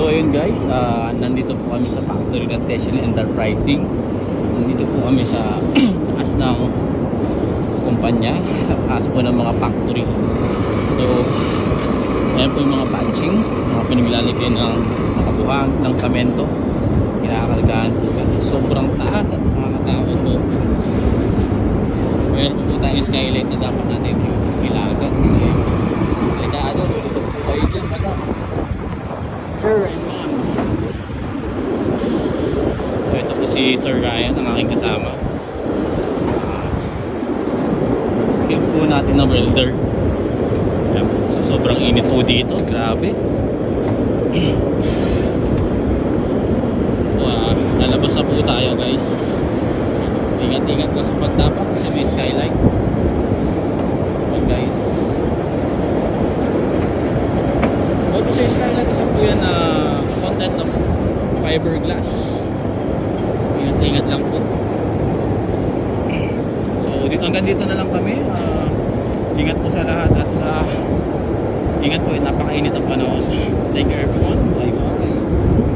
So ayun guys, nandito po kami sa factory ng Tesla Enterprising. Nandito po kami sa taas ng kumpanya, sa taas po ng mga factory. So ayan po yung mga patching, mga pinaglalagay ng nakabuhang ng kamento, kinakargaan po. Sobrang taas at nakakatakot po. Meron po tayong skylight na dapat natin yung ilagan. Delikado, lulusot po kayo dyan, madam. Sir and ma'am. So ito po si Sir Ryan, ang aking kasama. Skip po natin na welder. Ayan, so sobrang init po dito, grabe. So, lalabas na po tayo guys. Ingat-ingat lang sa pagtapak sa may skylight. Ayan guys. Ba't sa skylight kasi po yan na content ng fiberglass. Ingat-ingat lang po. So dito, hanggang dito na lang kami. Ingat po sa lahat at sa ingat po, napakainit ang panahon. Thank you everyone. Bye.